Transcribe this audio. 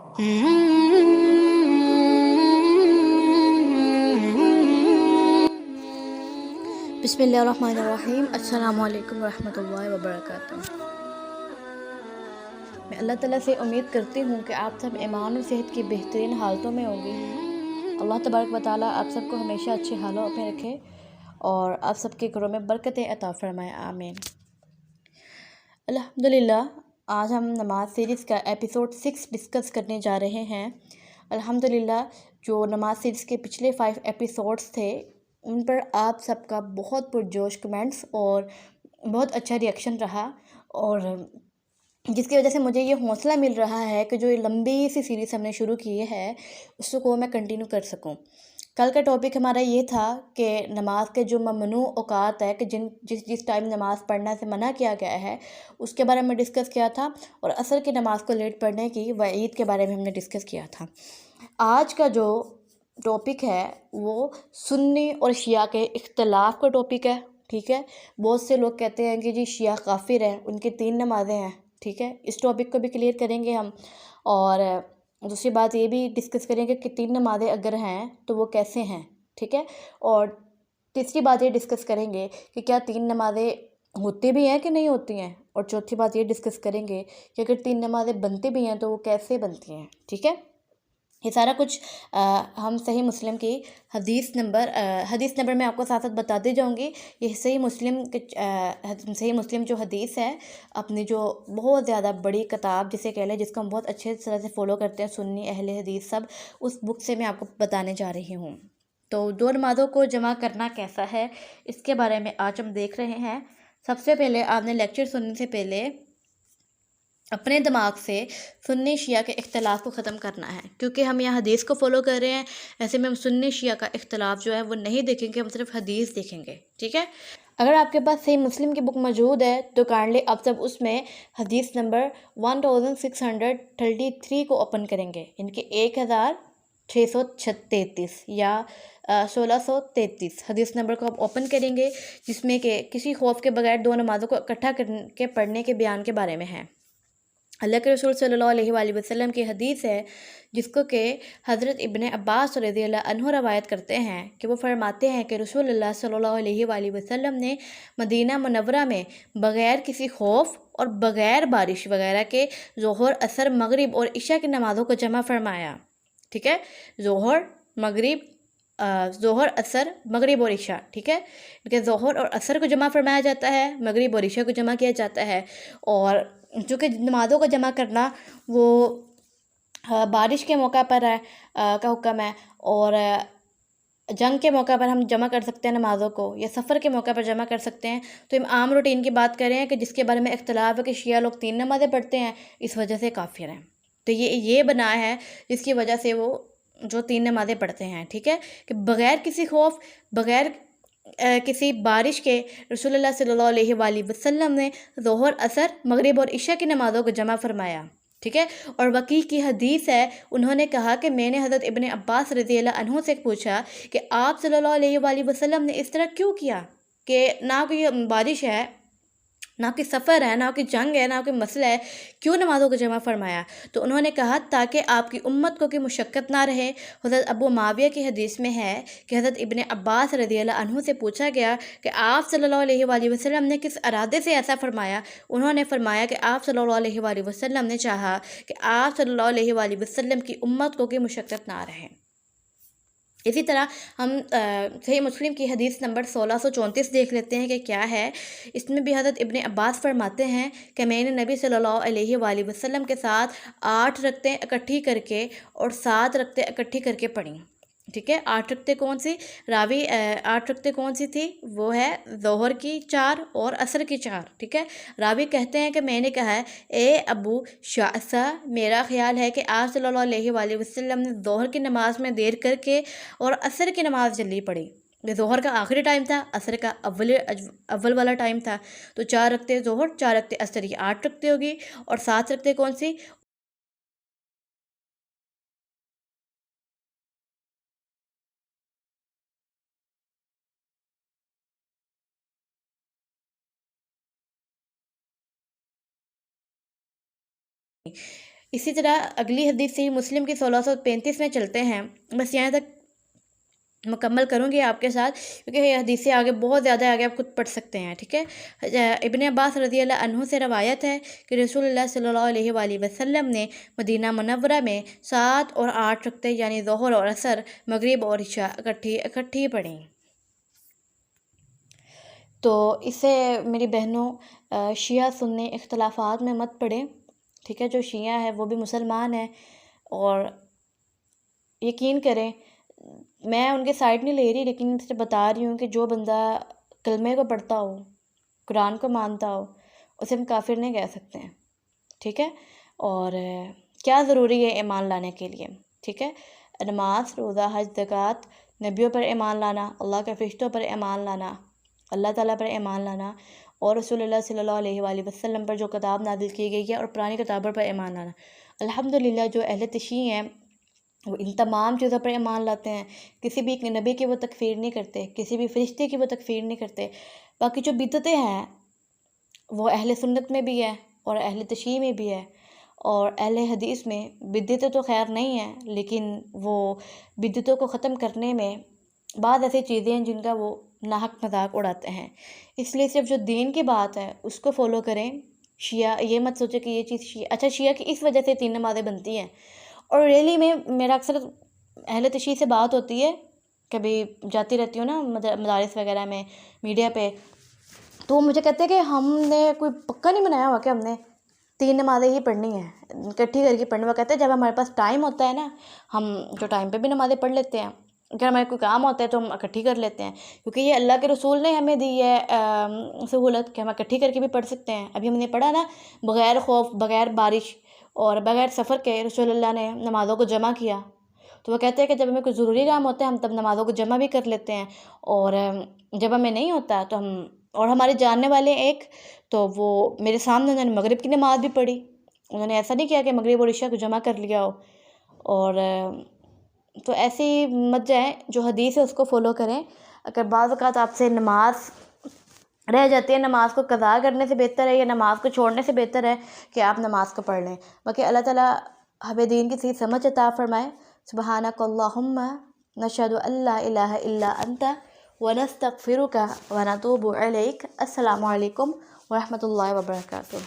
بسم اللہ الرحمن الرحیم۔ السلام علیکم ورحمۃ اللہ وبرکاتہ۔ میں اللہ تعالیٰ سے امید کرتی ہوں کہ آپ سب ایمان و صحت کی بہترین حالتوں میں ہوں گے۔ اللہ تبارک و تعالیٰ آپ سب کو ہمیشہ اچھے حالوں میں رکھے اور آپ سب کے گھروں میں برکتیں عطا فرمائے، آمین۔ الحمدللہ، آج ہم نماز سیریز کا ایپیسوڈ 6 ڈسکس کرنے جا رہے ہیں۔ الحمدللہ، جو نماز سیریز کے پچھلے 5 ایپیسوڈز تھے ان پر آپ سب کا بہت پرجوش کمنٹس اور بہت اچھا ریئیکشن رہا، اور جس کی وجہ سے مجھے یہ حوصلہ مل رہا ہے کہ جو یہ لمبی سی سیریز ہم نے شروع کی ہے اس کو میں کنٹینیو کر سکوں۔ کل کا ٹاپک ہمارا یہ تھا کہ نماز کے جو ممنوع اوقات ہے کہ جس ٹائم نماز پڑھنے سے منع کیا گیا ہے اس کے بارے میں ڈسکس کیا تھا، اور عصر کی نماز کو لیٹ پڑھنے کی وعید کے بارے میں ہم نے ڈسکس کیا تھا۔ آج کا جو ٹاپک ہے وہ سنی اور شیعہ کے اختلاف کا ٹاپک ہے، ٹھیک ہے۔ بہت سے لوگ کہتے ہیں کہ جی شیعہ کافر ہے، ان کی 3 نمازیں ہیں، ٹھیک ہے۔ اس ٹاپک کو بھی کلیئر کریں گے ہم، اور دوسری بات یہ بھی ڈسکس کریں گے کہ 3 نمازیں اگر ہیں تو وہ کیسے ہیں، ٹھیک ہے۔ اور تیسری بات یہ ڈسکس کریں گے کہ کیا 3 نمازیں ہوتی بھی ہیں کہ نہیں ہوتی ہیں، اور چوتھی بات یہ ڈسکس کریں گے کہ اگر 3 نمازیں بنتی بھی ہیں تو وہ کیسے بنتی ہیں، ٹھیک ہے۔ یہ سارا کچھ ہم صحیح مسلم کی حدیث نمبر میں آپ کو ساتھ ساتھ بتاتے جاؤں گی۔ یہ صحیح مسلم جو حدیث ہے، اپنی جو بہت زیادہ بڑی کتاب جسے کہہ لیں، جس کو ہم بہت اچھے طرح سے فالو کرتے ہیں سنی اہل حدیث سب، اس بک سے میں آپ کو بتانے جا رہی ہوں۔ تو 2 نمازوں کو جمع کرنا کیسا ہے اس کے بارے میں آج ہم دیکھ رہے ہیں۔ سب سے پہلے آپ نے لیکچر سننے سے پہلے اپنے دماغ سے سنی شیعہ کے اختلاف کو ختم کرنا ہے، کیونکہ ہم یہاں حدیث کو فالو کر رہے ہیں۔ ایسے میں ہم سنی شیعہ کا اختلاف جو ہے وہ نہیں دیکھیں گے، ہم صرف حدیث دیکھیں گے، ٹھیک ہے۔ اگر آپ کے پاس صحیح مسلم کی بک موجود ہے تو کائنڈلی آپ سب اس میں حدیث نمبر 1633 کو اوپن کریں گے، یعنی کہ 1633 یا 1633 حدیث نمبر کو آپ اوپن کریں گے، جس میں کہ کسی خوف کے بغیر 2 نمازوں کو اکٹھا کر کے پڑھنے کے بیان کے بارے میں ہے۔ اللہ کے رسول صلی اللہ علیہ وآلہ وسلم کی حدیث ہے، جس کو کہ حضرت ابن عباس رضی اللہ عنہ روایت کرتے ہیں کہ وہ فرماتے ہیں کہ رسول اللہ صلی اللہ علیہ وآلہ وسلم نے مدینہ منورہ میں بغیر کسی خوف اور بغیر بارش وغیرہ کے ظہر، عصر، مغرب اور عشاء کی نمازوں کو جمع فرمایا، ٹھیک ہے۔ ظہر، عصر، مغرب اور عشاء، ٹھیک ہے۔ کہ ظہر اور عصر کو جمع فرمایا جاتا ہے، مغرب اور عشاء کو جمع کیا جاتا ہے، اور چونکہ نمازوں کو جمع کرنا وہ بارش کے موقع پر کا حکم ہے، اور جنگ کے موقع پر ہم جمع کر سکتے ہیں نمازوں کو، یا سفر کے موقع پر جمع کر سکتے ہیں۔ تو ہم عام روٹین کی بات کریں کہ جس کے بارے میں اختلاف ہے کہ شیعہ لوگ 3 نمازیں پڑھتے ہیں، اس وجہ سے کافر ہیں۔ تو یہ بنا ہے جس کی وجہ سے وہ جو 3 نمازیں پڑھتے ہیں، ٹھیک ہے، کہ بغیر کسی خوف، بغیر کسی بارش کے رسول اللہ صلی اللہ علیہ وآلہ وسلم نے ظہر، عصر، مغرب اور عشاء کی نمازوں کو جمع فرمایا، ٹھیک ہے۔ اور وکیع کی حدیث ہے، انہوں نے کہا کہ میں نے حضرت ابن عباس رضی اللہ عنہ سے پوچھا کہ آپ صلی اللہ علیہ وآلہ وسلم نے اس طرح کیوں کیا، کہ نہ کوئی بارش ہے، نہ کوئی سفر ہے، نہ کوئی جنگ ہے، نہ کوئی مسئلہ ہے، کیوں نمازوں کو جمع فرمایا؟ تو انہوں نے کہا تاکہ آپ کی امت کو کوئی مشقت نہ رہے۔ حضرت ابو معاویہ کی حدیث میں ہے کہ حضرت ابن عباس رضی اللہ عنہ سے پوچھا گیا کہ آپ صلی اللہ علیہ وآلہ وسلم نے کس ارادے سے ایسا فرمایا؟ انہوں نے فرمایا کہ آپ صلی اللہ علیہ وآلہ وسلم نے چاہا کہ آپ صلی اللہ علیہ وآلہ وسلم کی امت کو کوئی مشقت نہ رہے۔ اسی طرح ہم صحیح مسلم کی حدیث نمبر 1634 دیکھ لیتے ہیں کہ کیا ہے۔ اس میں بھی حضرت ابن عباس فرماتے ہیں کہ میں نے نبی صلی اللہ علیہ وآلہ وسلم کے ساتھ 8 رکعتیں اکٹھی کر کے اور 7 رکعتیں اکٹھی کر کے پڑھیں، ٹھیک ہے۔ 8 رکعتیں کون سی 8 رکعتیں کون سی تھی؟ وہ ہے ظہر کی 4 اور عصر کی 4، ٹھیک ہے۔ راوی کہتے ہیں کہ میں نے کہا اے ابو شعثہ، میرا خیال ہے کہ آپ صلی اللہ علیہ وآلہ وسلم نے ظہر کی نماز میں دیر کر کے اور عصر کی نماز جلدی پڑھی۔ یہ ظہر کا آخری ٹائم تھا، عصر کا اول والا ٹائم تھا، تو 4 رکعتیں ظہر، 4 رکعتیں عصر، یہ 8 رکعتیں ہوگی، اور 7 رکعتیں کون سی؟ اسی طرح اگلی حدیث صحیح مسلم کی 1635 میں چلتے ہیں، بس یہاں تک مکمل کروں گی آپ کے ساتھ، کیونکہ یہ حدیثیں آگے بہت زیادہ آگے آپ خود پڑھ سکتے ہیں، ٹھیک ہے۔ ابن عباس رضی اللہ عنہ سے روایت ہے کہ رسول اللہ صلی اللہ علیہ وآلہ وسلم نے مدینہ منورہ میں 7 اور 8 رکعتیں یعنی ظہر اور عصر، مغرب اور عشاء اکٹھی پڑھیں۔ تو اسے میری بہنوں شیعہ سنی اختلافات میں مت پڑھیں، ٹھیک ہے۔ جو شیعہ ہے وہ بھی مسلمان ہیں، اور یقین کریں میں ان کے سائڈ نہیں لے رہی، لیکن ان سے بتا رہی ہوں کہ جو بندہ کلمے کو پڑھتا ہو، قرآن کو مانتا ہو، اسے ہم کافر نہیں کہہ سکتے ہیں، ٹھیک ہے۔ اور کیا ضروری ہے ایمان لانے کے لیے، ٹھیک ہے۔ نماز، روزہ، حج، زکوٰۃ، نبیوں پر ایمان لانا، اللہ کے فرشتوں پر ایمان لانا، اللہ تعالیٰ پر ایمان لانا، اور رسول اللہ صلی اللہ علیہ وآلہ وسلم پر جو کتاب نازل کی گئی ہے اور پرانی کتابوں پر ایمان لانا۔ الحمدللہ جو اہل تشیع ہیں وہ ان تمام چیزوں پر ایمان لاتے ہیں، کسی بھی ایک نبی کی وہ تکفیر نہیں کرتے، کسی بھی فرشتے کی وہ تکفیر نہیں کرتے۔ باقی جو بدعتیں ہیں وہ اہل سنت میں بھی ہے اور اہل تشیع میں بھی ہے، اور اہل حدیث میں بدعتیں تو خیر نہیں ہیں، لیکن وہ بدعتوں کو ختم کرنے میں بعض ایسی چیزیں ہیں جن کا وہ ناحق مذاق اڑاتے ہیں۔ اس لیے صرف جو دین کی بات ہے اس کو فالو کریں۔ شیعہ یہ مت سوچے کہ یہ چیز شیعہ کی اس وجہ سے 3 نمازیں بنتی ہیں۔ اور ریلی میں میرا اکثر اہل تشیع سے بات ہوتی ہے، کبھی جاتی رہتی ہوں نا مدارس وغیرہ میں، میڈیا پہ، تو وہ مجھے کہتے ہیں کہ ہم نے کوئی پکا نہیں بنایا ہوا کہ ہم نے 3 نمازیں ہی پڑھنی ہیں، اکٹھی کر کے پڑھنے۔ وہ کہتے ہیں جب ہمارے پاس ٹائم ہوتا ہے نا، ہم جو ٹائم پہ بھی نمازیں پڑھ لیتے ہیں، اگر ہمارے کوئی کام ہوتا ہے تو ہم اکٹھی کر لیتے ہیں، کیونکہ یہ اللہ کے رسول نے ہمیں دی ہے سہولت کہ ہم اکٹھی کر کے بھی پڑھ سکتے ہیں۔ ابھی ہم نے پڑھا نا، بغیر خوف، بغیر بارش اور بغیر سفر کے رسول اللہ نے نمازوں کو جمع کیا۔ تو وہ کہتے ہیں کہ جب ہمیں کوئی ضروری کام ہوتا ہے ہم تب نمازوں کو جمع بھی کر لیتے ہیں، اور جب ہمیں نہیں ہوتا تو ہم، اور ہمارے جاننے والے ایک تو وہ میرے سامنے انہوں نے مغرب کی نماز بھی پڑھی، انہوں نے ایسا نہیں کیا کہ مغرب اور عشاء کو جمع کر لیا ہو۔ اور تو ایسی مت جائیں، جو حدیث ہے اس کو فالو کریں۔ اگر بعض اوقات آپ سے نماز رہ جاتی ہے، نماز کو قضا کرنے سے بہتر ہے یا نماز کو چھوڑنے سے بہتر ہے کہ آپ نماز کو پڑھ لیں۔ باقی اللہ تعالیٰ ہمیں دین کی صحیح سمجھ عطا فرمائے۔ سبحانک اللہم نشہد ان لا الہ الا انت ونستغفرک ونتوب الیک۔ السلام علیکم ورحمۃ اللہ وبرکاتہ۔